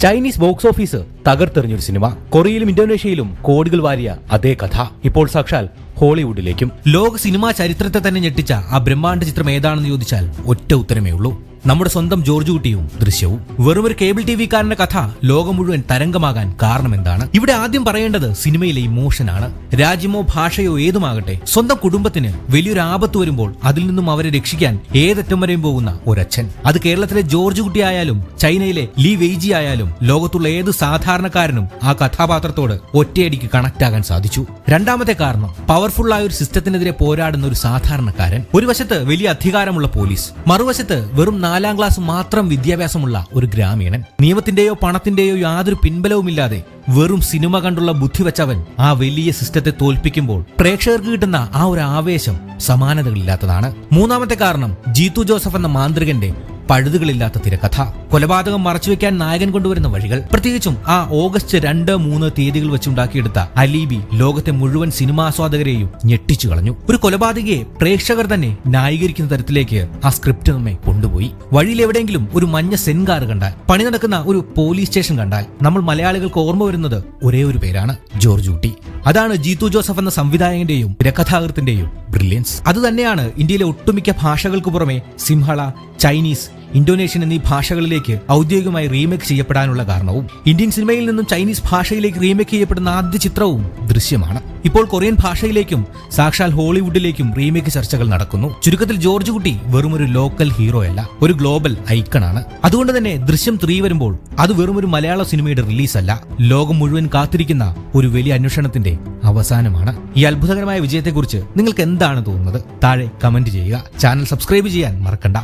Chinese box office തകർത്തെറിഞ്ഞൊരു cinema. കൊറിയയിലും ഇന്തോനേഷ്യയിലും കോടികൾ വാരിയ അതേ കഥ ഇപ്പോൾ സാക്ഷാൽ ഹോളിവുഡിലേക്കും. ലോക സിനിമാ ചരിത്രത്തെ തന്നെ ഞെട്ടിച്ച ആ ബ്രഹ്മാണ്ഡ ചിത്രം ഏതാണെന്ന് ചോദിച്ചാൽ ഒറ്റ ഉത്തരമേ ഉള്ളൂ: നമ്മുടെ സ്വന്തം ജോർജ് കുട്ടിയും ദൃശ്യവും. വെറുമൊരു കേബിൾ ടിവിക്കാരന്റെ കഥ ലോകം മുഴുവൻ തരംഗമാകാൻ കാരണം എന്താണ്? ഇവിടെ ആദ്യം പറയേണ്ടത് സിനിമയിലെ ഇമോഷനാണ്. രാജ്യമോ ഭാഷയോ ഏതുമാകട്ടെ, സ്വന്തം കുടുംബത്തിന് വലിയൊരു ആപത്ത് വരുമ്പോൾ അതിൽ നിന്നും അവരെ രക്ഷിക്കാൻ ഏതറ്റം വരെയും പോകുന്ന ഒരച്ഛൻ. അത് കേരളത്തിലെ ജോർജ് കുട്ടി ആയാലും ചൈനയിലെ ലീ വെയ്ജി ആയാലും ലോകത്തുള്ള ഏത് സാധാരണക്കാരനും ആ കഥാപാത്രത്തോട് ഒറ്റയടിക്ക് കണക്ട് ആകാൻ സാധിച്ചു. രണ്ടാമത്തെ കാരണം, പവർഫുൾ ആയ ഒരു സിസ്റ്റത്തിനെതിരെ പോരാടുന്ന ഒരു സാധാരണക്കാരൻ. ഒരു വശത്ത് വലിയ അധികാരമുള്ള പോലീസ്, മറുവശത്ത് വെറും 4ാം ക്ലാസ് മാത്രം വിദ്യാഭ്യാസമുള്ള ഒരു ഗ്രാമീണൻ. നിയമത്തിന്റെയോ പണത്തിന്റെയോ യാതൊരു പിൻബലവുമില്ലാതെ വെറും സിനിമ കണ്ടുള്ള ബുദ്ധി വെച്ചവൻ ആ വലിയ സിസ്റ്റത്തെ തോൽപ്പിക്കുമ്പോൾ പ്രേക്ഷകർക്ക് കിട്ടുന്ന ആ ഒരു ആവേശം സമാനതകളില്ലാത്തതാണ്. മൂന്നാമത്തെ കാരണം, ജീത്തു ജോസഫ് എന്ന മാന്ത്രികന്റെ പഴുതുകളില്ലാത്ത തിരക്കഥ. കൊലപാതകം മറച്ചുവെക്കാൻ നായകൻ കൊണ്ടുവരുന്ന വഴികൾ, പ്രത്യേകിച്ചും ആ ഓഗസ്റ്റ് 2, 3 തീയതികൾ വെച്ചുണ്ടാക്കിയെടുത്ത അലീബി ലോകത്തെ മുഴുവൻ സിനിമാസ്വാദകരെയും ഞെട്ടിച്ചു കളഞ്ഞു. ഒരു കൊലപാതകയെ പ്രേക്ഷകർ തന്നെ ന്യായീകരിക്കുന്ന തരത്തിലേക്ക് ആ സ്ക്രിപ്റ്റ് നമ്മെ കൊണ്ടുപോയി. വഴിയിൽ എവിടെയെങ്കിലും ഒരു മഞ്ഞ സെൻകാർ കണ്ടാൽ, പണി നടക്കുന്ന ഒരു പോലീസ് സ്റ്റേഷൻ കണ്ടാൽ നമ്മൾ മലയാളികൾക്ക് ഓർമ്മ വരുന്നത് ഒരേ ഒരു പേരാണ്: ജോർജ് കുട്ടി. അതാണ് ജീത്തു ജോസഫ് എന്ന സംവിധായകന്റെയും തിരക്കഥാകൃത്തിന്റെയും ബ്രില്യൻസ്. അതുതന്നെയാണ് ഇന്ത്യയിലെ ഒട്ടുമിക്ക ഭാഷകൾക്ക് പുറമെ സിംഹള, ചൈനീസ്, ഇന്തോനേഷ്യൻ എന്നീ ഭാഷകളിലേക്ക് ഔദ്യോഗികമായി റീമേക്ക് ചെയ്യപ്പെടാനുള്ള കാരണവും. ഇന്ത്യൻ സിനിമയിൽ നിന്നും ചൈനീസ് ഭാഷയിലേക്ക് റീമേക്ക് ചെയ്യപ്പെടുന്ന ആദ്യ ചിത്രവും ദൃശ്യമാണ്. ഇപ്പോൾ കൊറിയൻ ഭാഷയിലേക്കും സാക്ഷാൽ ഹോളിവുഡിലേക്കും റീമേക്ക് ചർച്ചകൾ നടക്കുന്നു. ചുരുക്കത്തിൽ ജോർജ് കുട്ടി വെറുമൊരു ലോക്കൽ ഹീറോ അല്ല, ഒരു ഗ്ലോബൽ ഐക്കണാണ്. അതുകൊണ്ട് തന്നെ ദൃശ്യം 3 വരുമ്പോൾ അത് വെറുമൊരു മലയാള സിനിമയുടെ റിലീസ് അല്ല, ലോകം മുഴുവൻ കാത്തിരിക്കുന്ന ഒരു വലിയ അന്വേഷണത്തിന്റെ അവസാനമാണ്. ഈ അത്ഭുതകരമായ വിജയത്തെക്കുറിച്ച് നിങ്ങൾക്ക് എന്താണ് തോന്നുന്നത്? താഴെ കമന്റ് ചെയ്യുക. ചാനൽ സബ്സ്ക്രൈബ് ചെയ്യാൻ മറക്കണ്ട.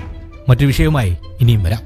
മറ്റൊരു വിഷയവുമായി ഇനിയും വരാം.